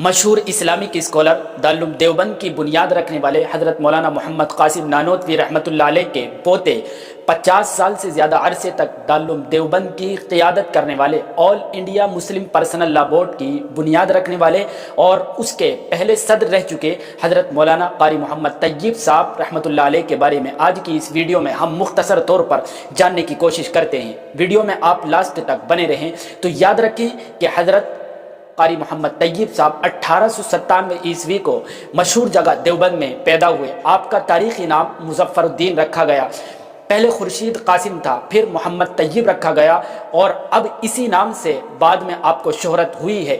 مشہور Islamic scholar Darul Uloom Deoband کی بنیاد رکھنے والے حضرت مولانا محمد قاسم نانوتوی رحمۃ اللہ علیہ کے پوتے 50 سال سے زیادہ عرصے تک دارالعلوم دیوبند کی قیادت کرنے والے، آل انڈیا مسلم پرسنل لا بورڈ کی بنیاد رکھنے والے اور اس کے پہلے صدر رہ چکے حضرت مولانا قاری محمد طیب صاحب رحمۃ اللہ علیہ کے بارے میں آج کی اس ویڈیو میں ہم مختصر طور پر جاننے کی کوشش کرتے ہیں۔ ویڈیو میں آپ لاسٹ تک بنے رہیں تو یاد رکھیں کہ حضرت قاری محمد طیب صاحب 1897 عیسوی کو مشہور جگہ دیوبند میں پیدا ہوئے۔ آپ کا تاریخی نام مظفر الدین رکھا گیا، پہلے خورشید قاسم تھا، پھر محمد طیب رکھا گیا اور اب اسی نام سے بعد میں آپ کو شہرت ہوئی ہے۔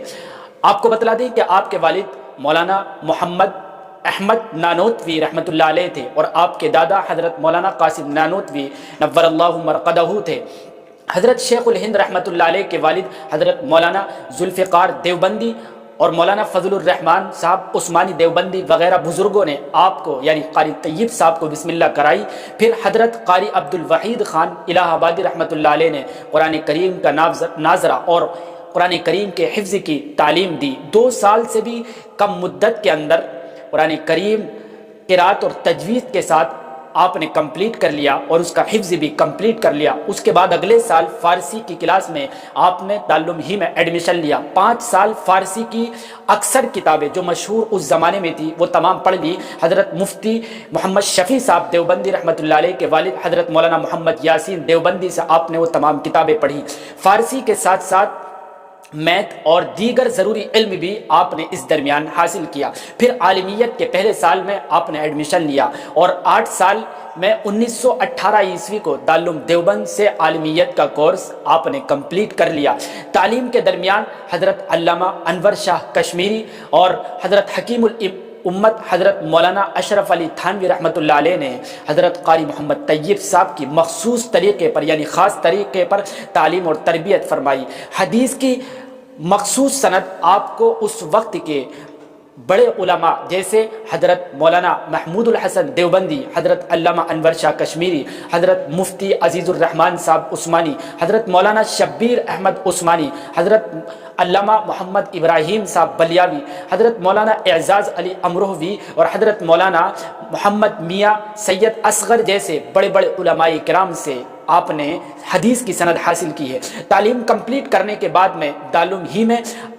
آپ کو بتلا دیں کہ آپ کے والد مولانا محمد احمد نانوتوی رحمۃ اللہ علیہ تھے اور آپ کے دادا حضرت مولانا قاسم نانوتوی نور اللہ مرقدہ تھے۔ حضرت شیخ الہند رحمۃ اللہ علیہ کے والد حضرت مولانا ذوالفقار دیوبندی اور مولانا فضل الرحمان صاحب عثمانی دیوبندی وغیرہ بزرگوں نے آپ کو یعنی قاری طیب صاحب کو بسم اللہ کرائی۔ پھر حضرت قاری عبد الوحید خان الہ آبادی رحمۃ اللہ علیہ نے قرآن کریم کا ناظرہ اور قرآن کریم کے حفظ کی تعلیم دی۔ 2 سال سے بھی کم مدت کے اندر قرآن کریم قرات اور تجوید کے ساتھ آپ نے کمپلیٹ کر لیا اور اس کا حفظ بھی کمپلیٹ کر لیا۔ اس کے بعد اگلے سال فارسی کی کلاس میں آپ نے دارالعلوم ہی میں ایڈمیشن لیا۔ 5 سال فارسی کی اکثر کتابیں جو مشہور اس زمانے میں تھی وہ تمام پڑھ لی۔ حضرت مفتی محمد شفیع صاحب دیوبندی رحمۃ اللہ علیہ کے والد حضرت مولانا محمد یاسین دیوبندی سے آپ نے وہ تمام کتابیں پڑھی۔ فارسی کے ساتھ ساتھ میتھ اور دیگر ضروری علم بھی آپ نے اس درمیان حاصل کیا۔ پھر عالمیت کے پہلے سال میں آپ نے ایڈمیشن لیا اور 8 سال میں 1918 عیسوی کو دارالعلوم دیوبند سے عالمیت کا کورس آپ نے کمپلیٹ کر لیا۔ تعلیم کے درمیان حضرت علامہ انور شاہ کشمیری اور حضرت حکیم امت حضرت مولانا اشرف علی تھانوی رحمۃ اللہ علیہ نے حضرت قاری محمد طیب صاحب کی مخصوص طریقے پر یعنی خاص طریقے پر تعلیم اور تربیت فرمائی۔ حدیث کی مخصوص سند آپ کو اس وقت کے بڑے علماء جیسے حضرت مولانا محمود الحسن دیوبندی، حضرت علامہ انور شاہ کشمیری، حضرت مفتی عزیز الرحمان صاحب عثمانی، حضرت مولانا شبیر احمد عثمانی، حضرت علامہ محمد ابراہیم صاحب بلیاوی، حضرت مولانا اعزاز علی امروہوی اور حضرت مولانا محمد میاں سید اصغر جیسے بڑے بڑے علماء کرام سے آپ نے حدیث کی سند حاصل کی ہے۔ تعلیم کمپلیٹ کرنے کے بعد میں دارالعلوم ہی میں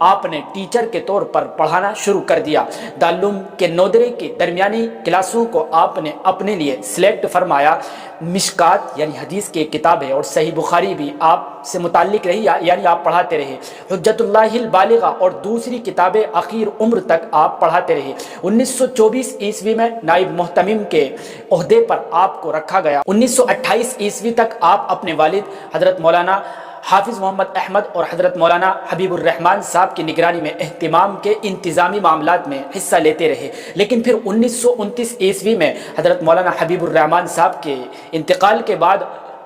آپ نے ٹیچر کے طور پر پڑھانا شروع کر دیا۔ دارالعلوم کے نودرے کی درمیانی کلاسوں کو آپ نے اپنے لیے سلیکٹ فرمایا۔ مشکات یعنی حدیث کی کتاب ہے اور صحیح بخاری بھی آپ سے متعلق رہی یعنی آپ پڑھاتے رہے۔ حجت اللہ البالغہ اور دوسری کتابیں اخیر عمر تک آپ پڑھاتے رہے۔ 1924 عیسوی میں نائب محتمم کے عہدے پر آپ کو رکھا گیا۔ 1928 عیسوی تک آپ اپنے والد حضرت مولانا حافظ محمد احمد اور حضرت مولانا حبیب الرحمان صاحب کی نگرانی میں اہتمام کے انتظامی معاملات میں حصہ لیتے رہے، لیکن پھر 1929 عیسوی میں حضرت مولانا حبیب الرحمان صاحب کے انتقال کے بعد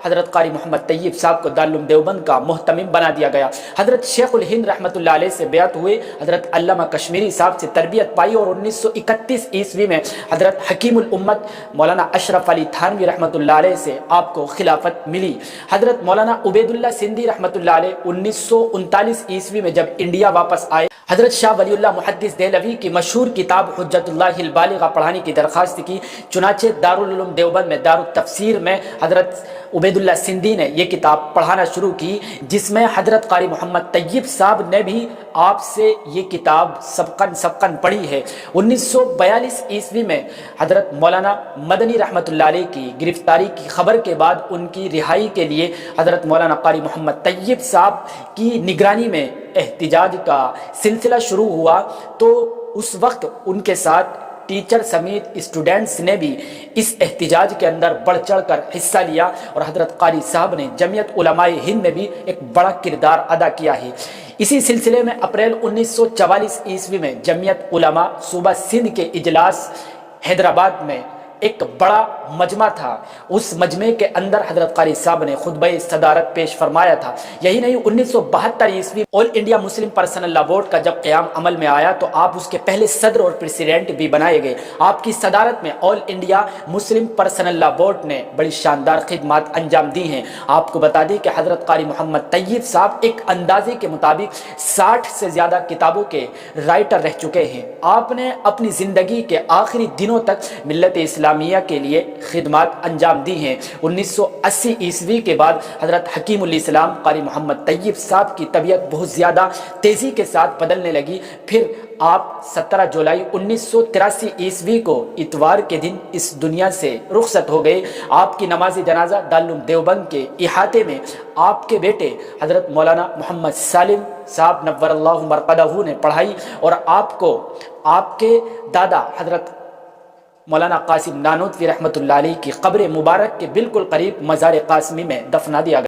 حضرت قاری محمد طیب صاحب کو دارالعلوم دیوبند کا محتمم بنا دیا گیا۔ حضرت شیخ الہند رحمۃ اللہ علیہ سے بیعت ہوئے، حضرت علامہ کشمیری صاحب سے تربیت پائی اور 1931 عیسوی میں حضرت حکیم الامت مولانا اشرف علی تھانوی رحمۃ اللہ علیہ سے آپ کو خلافت ملی۔ حضرت مولانا عبید اللہ سندھی رحمۃ اللہ علیہ 1939 عیسوی میں جب انڈیا واپس آئے، حضرت شاہ ولی اللہ محدث دہلوی کی مشہور کتاب حجت اللہ البالغہ پڑھانے کی درخواست کی، چنانچہ دارالعلوم دیوبند میں دارالتفسیر میں حضرت عبید اللہ سندھی نے یہ کتاب پڑھانا شروع کی، جس میں حضرت قاری محمد طیب صاحب نے بھی آپ سے یہ کتاب سبقاً پڑھی ہے۔ 1942 عیسوی میں حضرت مولانا مدنی رحمۃ اللہ علیہ کی گرفتاری کی خبر کے بعد ان کی رہائی کے لیے حضرت مولانا قاری محمد طیب صاحب کی نگرانی میں احتجاج کا سلسلہ شروع ہوا، تو اس وقت ان کے ساتھ ٹیچر سمیت اسٹوڈنٹس نے بھی اس احتجاج کے اندر بڑھ چڑھ کر حصہ لیا اور حضرت قاری صاحب نے جمعیت علماء ہند میں بھی ایک بڑا کردار ادا کیا ہے۔ اسی سلسلے میں اپریل 1944 عیسوی میں جمعیت علماء صوبہ سندھ کے اجلاس حیدرآباد میں ایک بڑا مجمع تھا، اس مجمع کے اندر حضرت قاری صاحب نے خطبہ صدارت پیش فرمایا تھا۔ یہی نہیں، 1972 آل انڈیا مسلم پرسنل لا بورڈ کا جب قیام عمل میں آیا تو آپ اس کے پہلے صدر اور پریزیڈنٹ بھی بنائے گئے۔ آپ کی صدارت میں آل انڈیا مسلم پرسنل لا بورڈ نے بڑی شاندار خدمات انجام دی ہیں۔ آپ کو بتا دیں کہ حضرت قاری محمد طیب صاحب ایک اندازے کے مطابق 60 سے زیادہ کتابوں کے رائٹر رہ چکے ہیں۔ آپ نے اپنی زندگی کے آخری دنوں تک ملت اسلامیہ کے لیے خدمات انجام دی ہیں۔ 1980 کے بعد حضرت حکیم الاسلام قاری محمد طیب صاحب کی طبیعت بہت زیادہ تیزی کے ساتھ بدلنے لگی، پھر آپ 17 جولائی 1983 کو اتوار کے دن اس دنیا سے رخصت ہو گئے۔ آپ کی نماز جنازہ دارالعلوم دیوبند کے احاطے میں آپ کے بیٹے حضرت مولانا محمد سالم صاحب نور اللہ مرقدہ نے پڑھائی، اور آپ کو آپ کے دادا حضرت مولانا قاسم نانوتوی رحمۃ اللہ علیہ کی قبر مبارک کے بالکل قریب مزار قاسمی میں دفنا دیا گیا۔